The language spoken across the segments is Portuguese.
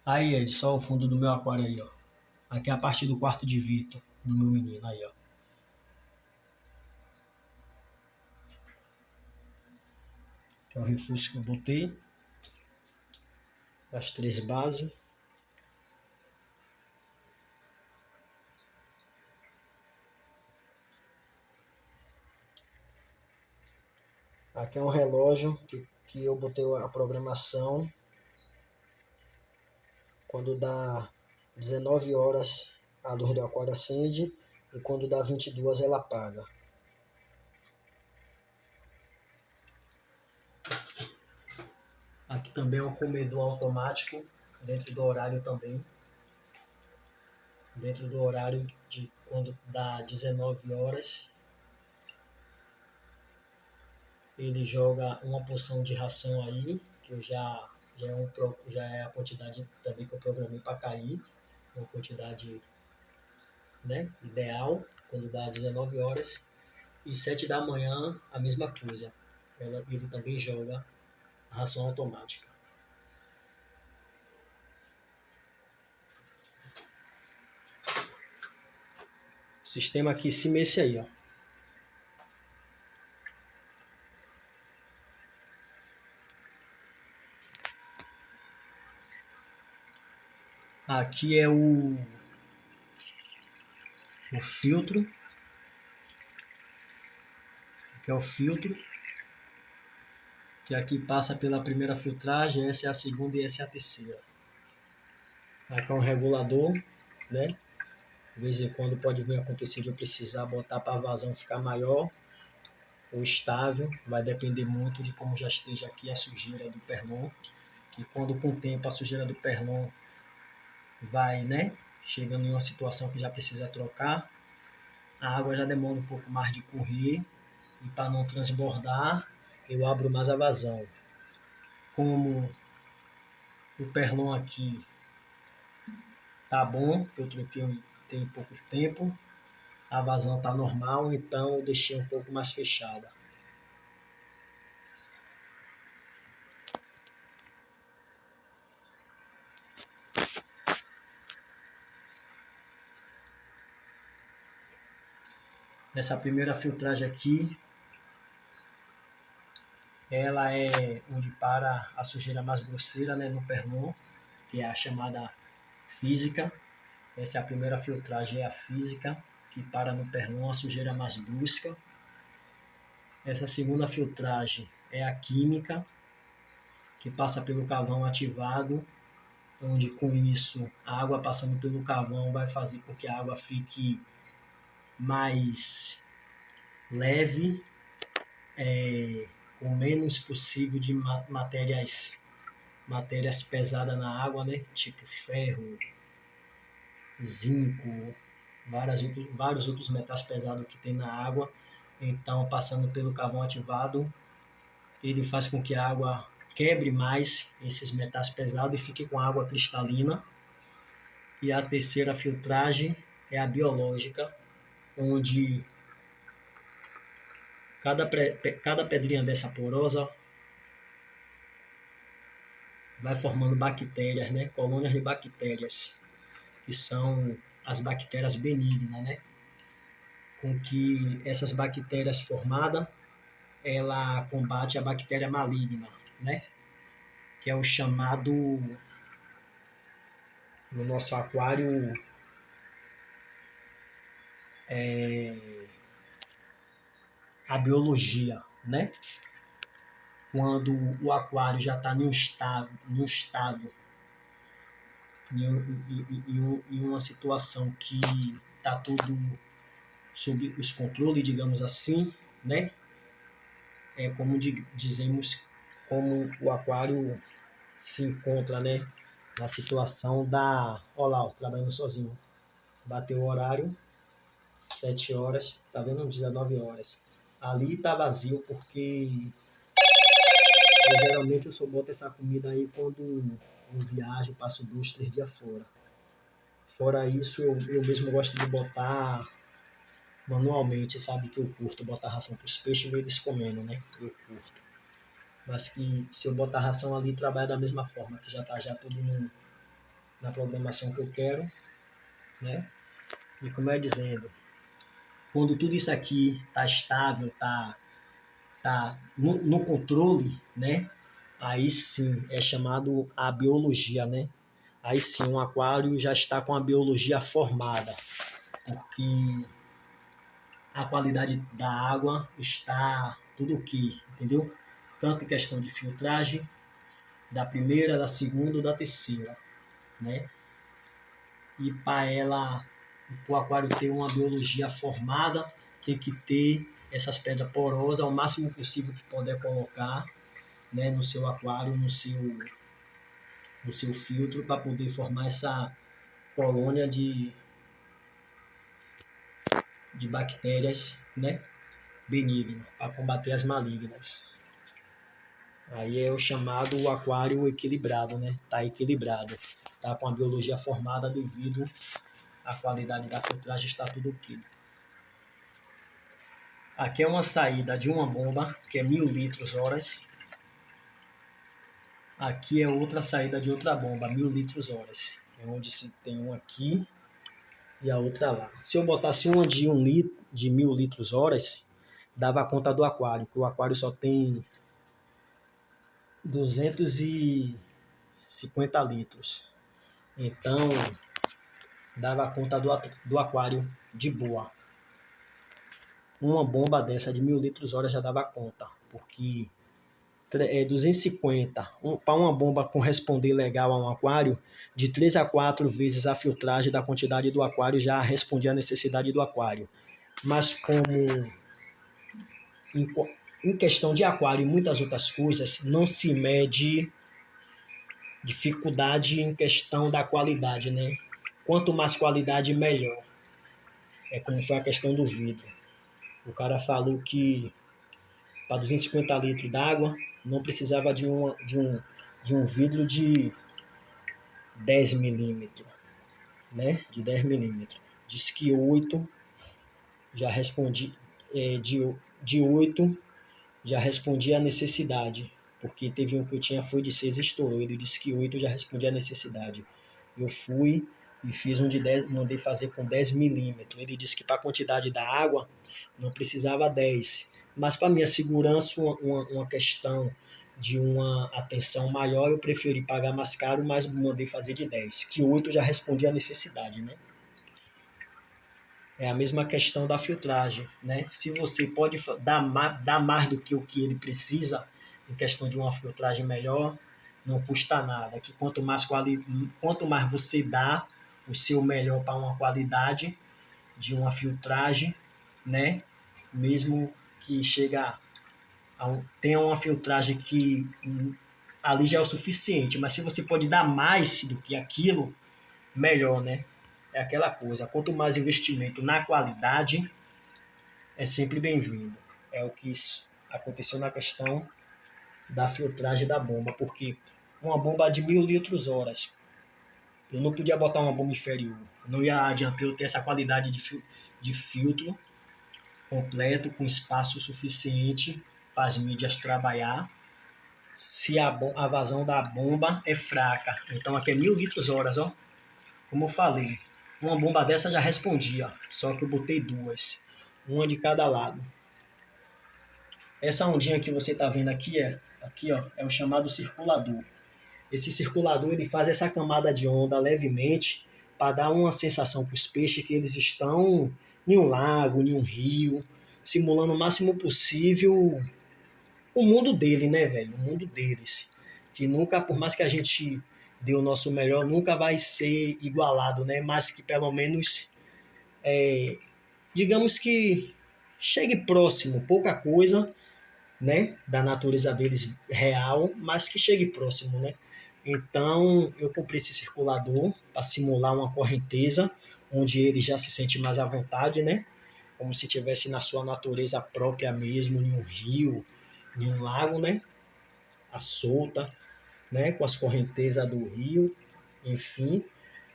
Aí, Ed, só o fundo do meu aquário aí, ó. Aqui é a parte do quarto de Vitor, do meu menino aí, ó. Que é o reforço que eu botei. As três bases. Aqui é um relógio que eu botei a programação. Quando dá 19 horas, a luz do aquário acende. E quando dá 22, ela apaga. Aqui também é um comedor automático, dentro do horário também. Dentro do horário de quando dá 19 horas, ele joga uma porção de ração aí, que eu já é a quantidade também que eu programei para cair, uma quantidade, né, ideal, quando dá 19 horas. E 7 da manhã, a mesma coisa. Ele também joga a ração automática. O sistema aqui em cima é esse aí, ó. Aqui é o filtro. Aqui é o filtro. Que aqui passa pela primeira filtragem, essa é a segunda e essa é a terceira. Aqui é um regulador, né? De vez em quando pode vir acontecer de eu precisar botar para a vazão ficar maior ou estável. Vai depender muito de como já esteja aqui a sujeira do perlon. Que quando com o tempo a sujeira do perlon vai, né, chegando em uma situação que já precisa trocar, a água já demora um pouco mais de correr. E para não transbordar, eu abro mais a vazão. Como o perlon aqui tá bom, eu troquei tem pouco tempo, a vazão tá normal, então eu deixei um pouco mais fechada. Nessa primeira filtragem aqui, ela é onde para a sujeira mais grosseira, né, no perlon, que é a chamada física. Essa é a primeira filtragem, é a física, que para no perlon a sujeira mais brusca. Essa segunda filtragem é a química, que passa pelo carvão ativado, onde com isso a água passando pelo carvão vai fazer com que a água fique mais leve, com menos possível de matérias pesadas na água, né? Tipo ferro, zinco, vários outros metais pesados que tem na água. Então, passando pelo carvão ativado, ele faz com que a água quebre mais esses metais pesados e fique com água cristalina. E a terceira filtragem é a biológica, onde cada pedrinha dessa porosa vai formando bactérias, né? Colônias de bactérias, que são as bactérias benignas, né? Com que essas bactérias formadas, ela combate a bactéria maligna, né? Que é o chamado, no nosso aquário, a biologia, né? Quando o aquário já está em uma situação que está tudo sob os controles, digamos assim, né? É como dizemos, como o aquário se encontra, né? Na situação da... Olha lá, ó, trabalhando sozinho. Bateu o horário, 7 horas, tá vendo? 19 horas. Ali tá vazio porque geralmente eu só boto essa comida aí quando eu viajo, passo 2, 3 dias fora. Fora isso, eu mesmo gosto de botar manualmente, sabe? Que eu curto botar ração para os peixes e eles comendo, né? Eu curto. Mas que se eu botar ração ali, trabalha da mesma forma, que já tá já tudo na programação que eu quero, né? E como eu ia dizendo, quando tudo isso aqui está estável, tá no controle, né? Aí sim é chamado a biologia, né? Aí sim um aquário já está com a biologia formada, porque a qualidade da água está tudo ok, entendeu? Tanto em questão de filtragem, da primeira, da segunda ou da terceira, né? E para o aquário ter uma biologia formada, tem que ter essas pedras porosas ao máximo possível que puder colocar, né, no seu aquário, no seu filtro, para poder formar essa colônia de bactérias, né, benignas, para combater as malignas. Aí é o chamado aquário equilibrado, né? Tá equilibrado, tá com a biologia formada devido à qualidade da filtragem, está tudo ok. Aqui é uma saída de uma bomba, que é 1000 litros horas. Aqui é outra saída de outra bomba, 1000 litros horas. É onde se tem um aqui e a outra lá. Se eu botasse uma de 1000 litros horas, dava conta do aquário, que o aquário só tem 250 litros. Então, dava conta do aquário de boa. Uma bomba dessa de 1000 litros hora já dava conta, porque 250 para uma bomba corresponder legal a um aquário, de 3 a 4 vezes a filtragem da quantidade do aquário já respondia à necessidade do aquário. Mas como em, em questão de aquário e muitas outras coisas, não se mede dificuldade em questão da qualidade, né? Quanto mais qualidade, melhor. É como foi a questão do vidro. O cara falou que para 250 litros d'água não precisava de um vidro de 10 milímetros, né? De 10 milímetros. Diz que 8 já respondi, de 8 já respondia a necessidade, porque teve um que eu tinha foi de 6 e estourou. Ele disse que 8 já respondia a necessidade. Eu fui e fiz um de 10, mandei fazer com 10 milímetros. Ele disse que para a quantidade da água não precisava 10. Mas para minha segurança, uma questão de uma atenção maior, eu preferi pagar mais caro, mas mandei fazer de 10, que 8 já respondia à necessidade, né? É a mesma questão da filtragem, né? Se você pode dar mais do que o que ele precisa, em questão de uma filtragem melhor, não custa nada. Que quanto mais você dá o seu melhor para uma qualidade de uma filtragem, né? Mesmo que tenha uma filtragem que ali já é o suficiente, mas se você pode dar mais do que aquilo, melhor, né? É aquela coisa, quanto mais investimento na qualidade, é sempre bem-vindo. É o que aconteceu na questão da filtragem da bomba, porque uma bomba de 1000 litros horas, eu não podia botar uma bomba inferior. Não ia adiantar eu ter essa qualidade de filtro completo, com espaço suficiente para as mídias trabalhar, se a vazão da bomba é fraca. Então aqui é 1000 litros horas, ó. Como eu falei, uma bomba dessa já respondia, só que eu botei duas, uma de cada lado. Essa ondinha que você está vendo aqui, ó, é o chamado circulador. Esse circulador ele faz essa camada de onda levemente para dar uma sensação para os peixes que eles estão em um lago, em um rio, simulando o máximo possível o mundo dele, né, velho? O mundo deles. Que nunca, por mais que a gente dê o nosso melhor, nunca vai ser igualado, né? Mas que pelo menos, digamos que chegue próximo, pouca coisa, né? Da natureza deles real, mas que chegue próximo, né? Então, eu comprei esse circulador para simular uma correnteza, onde ele já se sente mais à vontade, né? Como se estivesse na sua natureza própria mesmo, em um rio, em um lago, né? A solta, né? Com as correntezas do rio, enfim.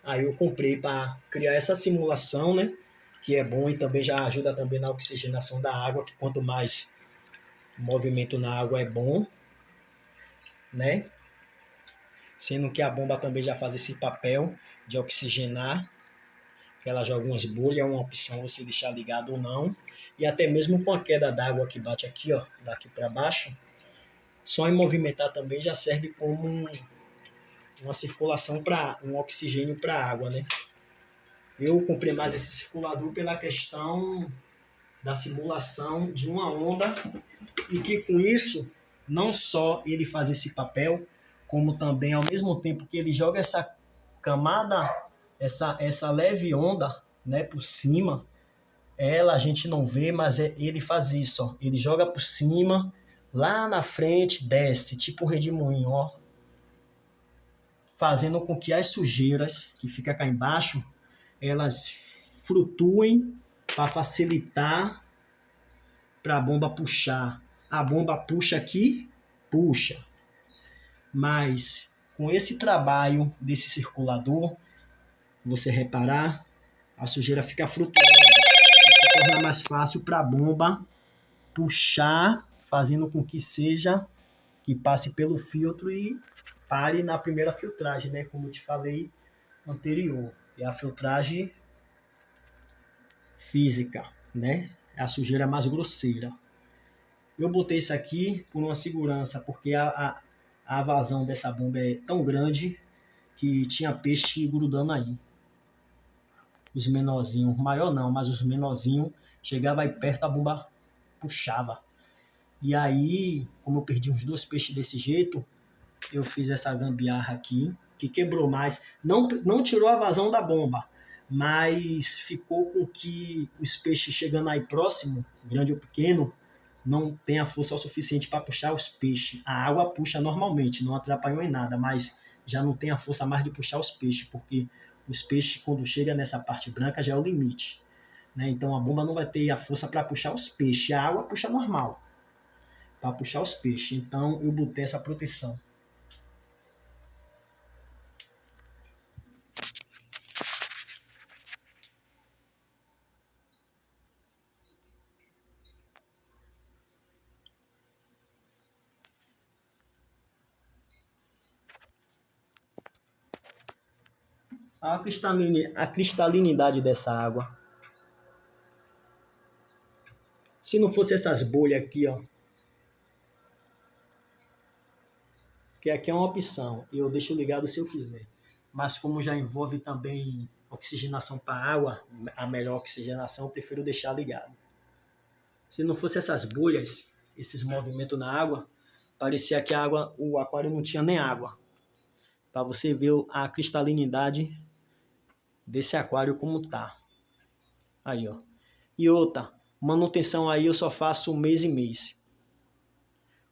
Aí eu comprei para criar essa simulação, né? Que é bom e também já ajuda também na oxigenação da água, que quanto mais movimento na água é bom, né? sendo que a bomba também já faz esse papel de oxigenar, que ela joga umas bolhas, é uma opção você deixar ligado ou não, e até mesmo com a queda d'água que bate aqui, ó, daqui para baixo, só em movimentar também já serve como uma circulação para um oxigênio para a água, né? Eu comprei mais esse circulador pela questão da simulação de uma onda e que com isso não só ele faz esse papel, como também ao mesmo tempo que ele joga essa camada, essa leve onda, né, por cima, ela a gente não vê, mas ele faz isso, ó. Ele joga por cima, lá na frente desce, tipo um redemoinho, ó, fazendo com que as sujeiras que fica cá embaixo, elas flutuem para facilitar para a bomba puxar. A bomba puxa aqui, puxa. Mas com esse trabalho desse circulador, você reparar, a sujeira fica flutuando. Se torna mais fácil para a bomba puxar, fazendo com que seja, que passe pelo filtro e pare na primeira filtragem, né? Como eu te falei anterior. É a filtragem física, né? É a sujeira mais grosseira. Eu botei isso aqui por uma segurança, porque a vazão dessa bomba é tão grande que tinha peixe grudando aí. Os menorzinhos, maior não, mas os menorzinhos chegava aí perto, a bomba puxava. E aí, como eu perdi uns 2 peixes desse jeito, eu fiz essa gambiarra aqui, que quebrou mais. Não tirou a vazão da bomba, mas ficou com que os peixes chegando aí próximo, grande ou pequeno, não tem a força o suficiente para puxar os peixes. A água puxa normalmente, não atrapalhou em nada, mas já não tem a força mais de puxar os peixes, porque os peixes, quando chega nessa parte branca, já é o limite. Né? Então a bomba não vai ter a força para puxar os peixes. A água puxa normal, para puxar os peixes. Então eu botei essa proteção. A cristalinidade dessa água. Se não fosse essas bolhas aqui, ó, que aqui é uma opção, eu deixo ligado se eu quiser. Mas como já envolve também oxigenação para a água, a melhor oxigenação, eu prefiro deixar ligado. Se não fosse essas bolhas, esses movimentos na água, parecia que a água, o aquário não tinha nem água. Para você ver a cristalinidade desse aquário como tá. Aí, ó. E outra, manutenção aí eu só faço mês e mês.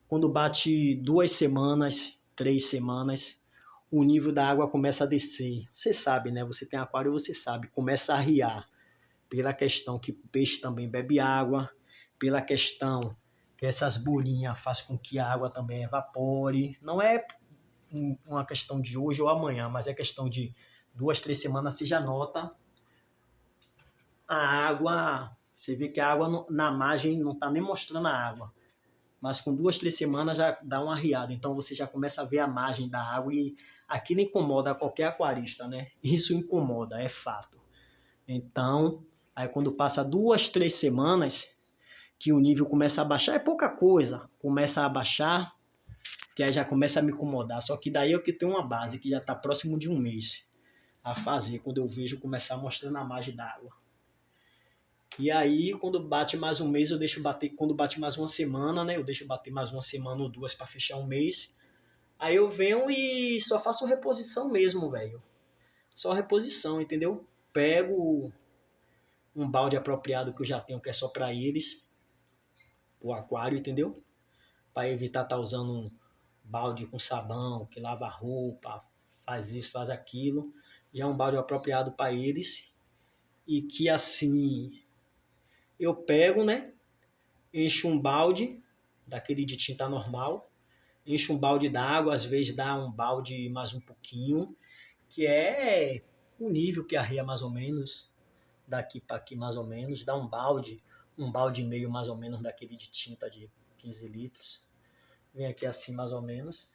Quando bate 2 semanas, 3 semanas, o nível da água começa a descer. Você sabe, né? Você tem aquário, você sabe. Começa a arriar. Pela questão que o peixe também bebe água. Pela questão que essas bolinhas fazem com que a água também evapore. Não é uma questão de hoje ou amanhã, mas é questão de 2, 3 semanas você já nota a água. Você vê que a água na margem não está nem mostrando a água. Mas com 2, 3 semanas já dá uma arriada. Então você já começa a ver a margem da água e aquilo incomoda qualquer aquarista, né? Isso incomoda, é fato. Então, aí quando passa 2, 3 semanas, que o nível começa a baixar, é pouca coisa. Começa a baixar, que aí já começa a me incomodar. Só que daí é que tem uma base, que já está próximo de um mês a fazer, quando eu vejo começar mostrando a margem d'água. E aí, quando bate mais um mês, eu deixo bater. Quando bate mais uma semana, né? Eu deixo bater mais uma semana ou 2 para fechar um mês. Aí eu venho e só faço reposição mesmo, velho. Só reposição, entendeu? Pego um balde apropriado que eu já tenho, que é só para eles, o aquário, entendeu? Para evitar estar usando um balde com sabão, que lava a roupa, faz isso, faz aquilo. E é um balde apropriado para eles. E que assim eu pego, né? Encho um balde, daquele de tinta normal, encho um balde d'água, às vezes dá um balde mais um pouquinho, que é o nível que arreia mais ou menos, daqui para aqui mais ou menos, dá um balde e meio mais ou menos daquele de tinta de 15 litros, vem aqui assim mais ou menos,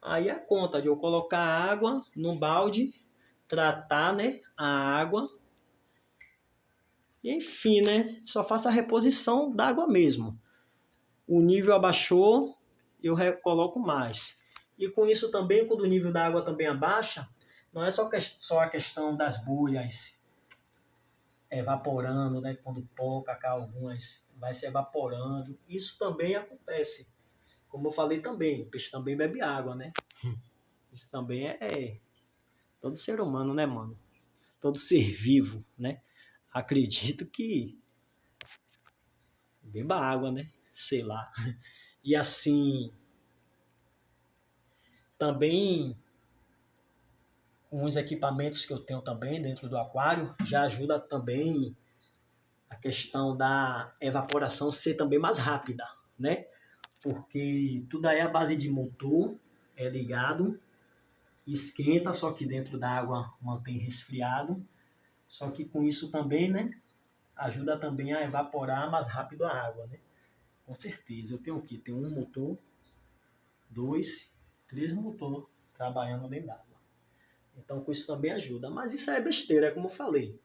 Aí a conta de eu colocar água no balde, tratar, né, a água, e enfim, né, só faço a reposição da água mesmo. O nível abaixou, eu coloco mais. E com isso também, quando o nível da água também abaixa, não é só a questão das bolhas evaporando, né? Quando pouca, algumas vai se evaporando. Isso também acontece. Como eu falei também, o peixe também bebe água, né? Isso também é todo ser humano, né, mano? Todo ser vivo, né? Acredito que beba água, né? Sei lá. E assim, também com os equipamentos que eu tenho também dentro do aquário, já ajuda também a questão da evaporação ser também mais rápida, né? Porque tudo aí é a base de motor, é ligado, esquenta, só que dentro da água mantém resfriado. Só que com isso também, né, ajuda também a evaporar mais rápido a água, né? Com certeza. Eu tenho o quê? Tenho um motor, dois, três motor trabalhando dentro d'água. Então com isso também ajuda. Mas isso é besteira, é como eu falei.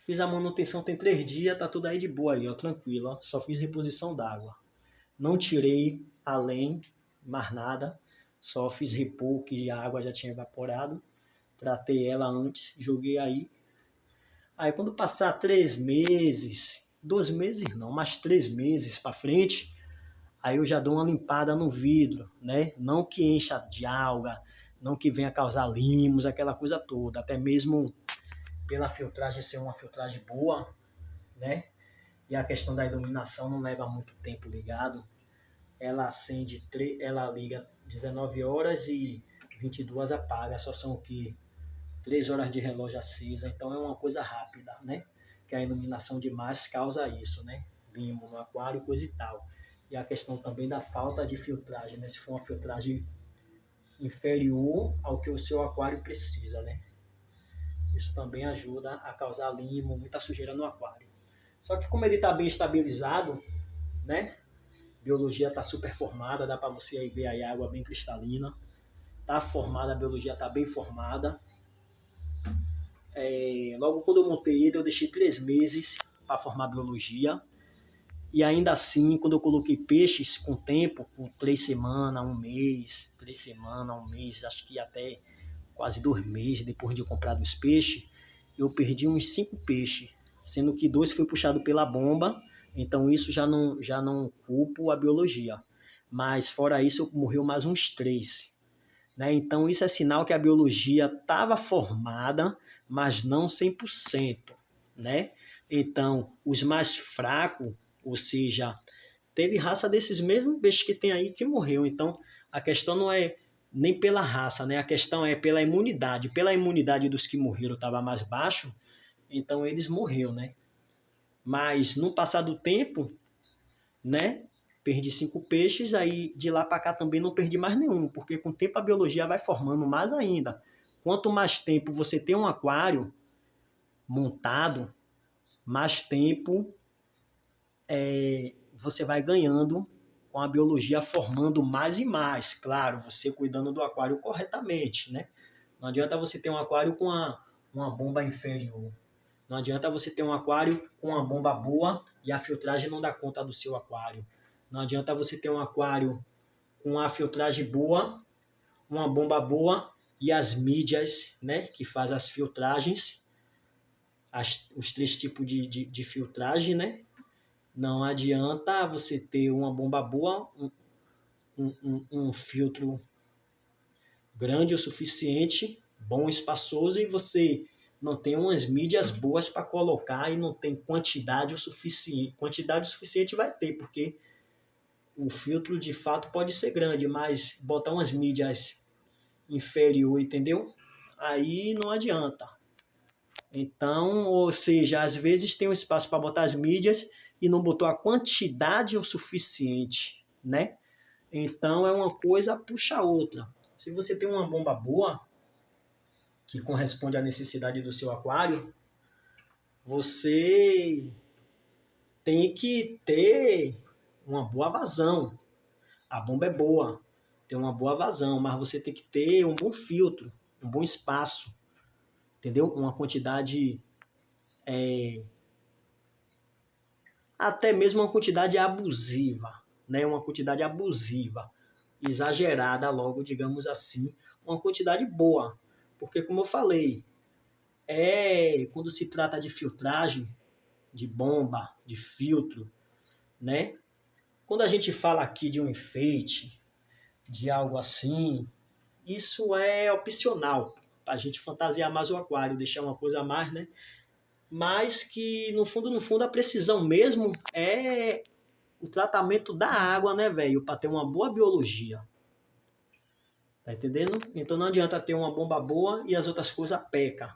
Fiz a manutenção tem 3 dias, tá tudo aí de boa aí, ó, tranquilo, ó. Só fiz reposição d'água. Não tirei além, mais nada. Só fiz repor, que a água já tinha evaporado. Tratei ela antes, joguei aí. Aí quando passar 3 meses, 2 meses não, mas 3 meses para frente, aí eu já dou uma limpada no vidro, né? Não que encha de alga, não que venha causar limos, aquela coisa toda. Até mesmo pela filtragem ser uma filtragem boa, né? E a questão da iluminação não leva muito tempo ligado. Ela acende, ela liga 19 horas e 22 apaga, só são o que 3 horas de relógio acesa, então é uma coisa rápida, né? Que a iluminação demais causa isso, né? Limo no aquário, coisa e tal. E a questão também da falta de filtragem, né? Se for uma filtragem inferior ao que o seu aquário precisa, né? Isso também ajuda a causar limo, muita sujeira no aquário. Só que como ele está bem estabilizado, né? Biologia está super formada, dá para você aí ver a água bem cristalina. Tá formada, a biologia está bem formada. Logo quando eu montei ele, eu deixei 3 meses para formar biologia. E ainda assim, quando eu coloquei peixes com tempo, com 3 semanas, um mês, 3 semanas, um mês, acho que até quase 2 meses depois de eu comprar dos peixes, eu perdi uns 5 peixes, sendo que 2 foi puxado pela bomba, então isso já não culpo a biologia. Mas fora isso, morreu mais uns 3. Né? Então isso é sinal que a biologia estava formada, mas não 100%. Né? Então, os mais fracos, ou seja, teve raça desses mesmos peixes que tem aí que morreu. Então, a questão não é nem pela raça, né? A questão é pela imunidade. Pela imunidade dos que morreram estava mais baixo, então eles morreram, né? Mas no passar do tempo, né? Perdi 5 peixes, aí de lá para cá também não perdi mais nenhum, porque com o tempo a biologia vai formando mais ainda. Quanto mais tempo você tem um aquário montado, mais tempo você vai ganhando com a biologia formando mais e mais. Claro, você cuidando do aquário corretamente, né? Não adianta você ter um aquário com uma bomba inferior. Não adianta você ter um aquário com uma bomba boa e a filtragem não dá conta do seu aquário. Não adianta você ter um aquário com uma filtragem boa, uma bomba boa e as mídias, né, que faz as filtragens, os 3 tipos de filtragem, né? Não adianta você ter uma bomba boa, um filtro grande o suficiente, bom, espaçoso, e você não tem umas mídias boas para colocar e não tem quantidade o suficiente. Quantidade o suficiente vai ter, porque o filtro de fato pode ser grande, mas botar umas mídias inferior, entendeu? Aí não adianta. Então, ou seja, às vezes tem um espaço para botar as mídias e não botou a quantidade o suficiente, né? Então é uma coisa puxa a outra. Se você tem uma bomba boa, que corresponde à necessidade do seu aquário, você tem que ter uma boa vazão. A bomba é boa. ter uma boa vazão, mas você tem que ter um bom filtro, um bom espaço, entendeu? Uma quantidade, até mesmo uma quantidade abusiva, né? Uma quantidade abusiva, exagerada logo, digamos assim, uma quantidade boa. Porque, como eu falei, quando se trata de filtragem, de bomba, de filtro, né? Quando a gente fala aqui de um enfeite, de algo assim, isso é opcional, para a gente fantasiar mais o aquário, deixar uma coisa a mais, né? Mas que, no fundo, a precisão mesmo é o tratamento da água, né, velho? Para ter uma boa biologia. Tá entendendo? Então não adianta ter uma bomba boa e as outras coisas peca.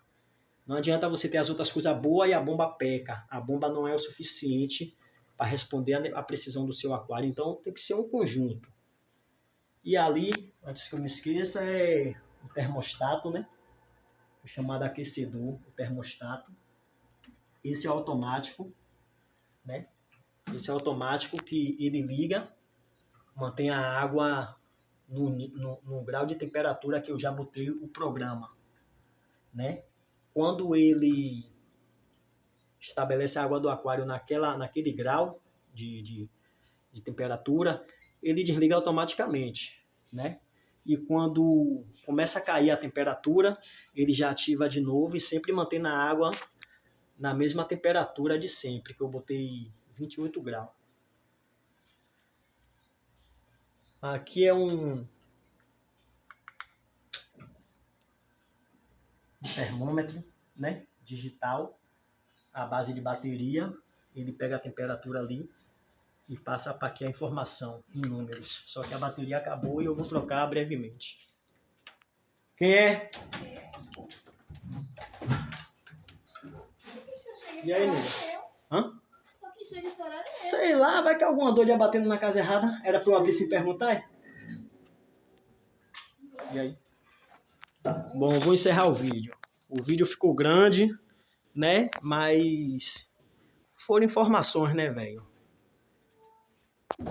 Não adianta você ter as outras coisas boas e a bomba peca. A bomba não é o suficiente para responder a precisão do seu aquário. Então tem que ser um conjunto. E ali, antes que eu me esqueça, é o termostato, né? O chamado aquecedor, o termostato. Esse é automático, né? Esse é automático que ele liga, mantém a água no grau de temperatura que eu já botei o programa, né? Quando ele estabelece a água do aquário naquele grau de temperatura, ele desliga automaticamente, né? E quando começa a cair a temperatura, ele já ativa de novo e sempre mantém a água na mesma temperatura de sempre, que eu botei 28 graus. Aqui é um termômetro, né, digital, à base de bateria. Ele pega a temperatura ali e passa para aqui a informação em números. Só que a bateria acabou e eu vou trocar brevemente. Quem é? E aí, nega? Hã? Só que chega esse horário. Sei lá, vai que alguma doida batendo na casa errada. Era pra eu abrir sem perguntar? E aí? Bom, vou encerrar o vídeo. O vídeo ficou grande, né? Mas foram informações, né, velho?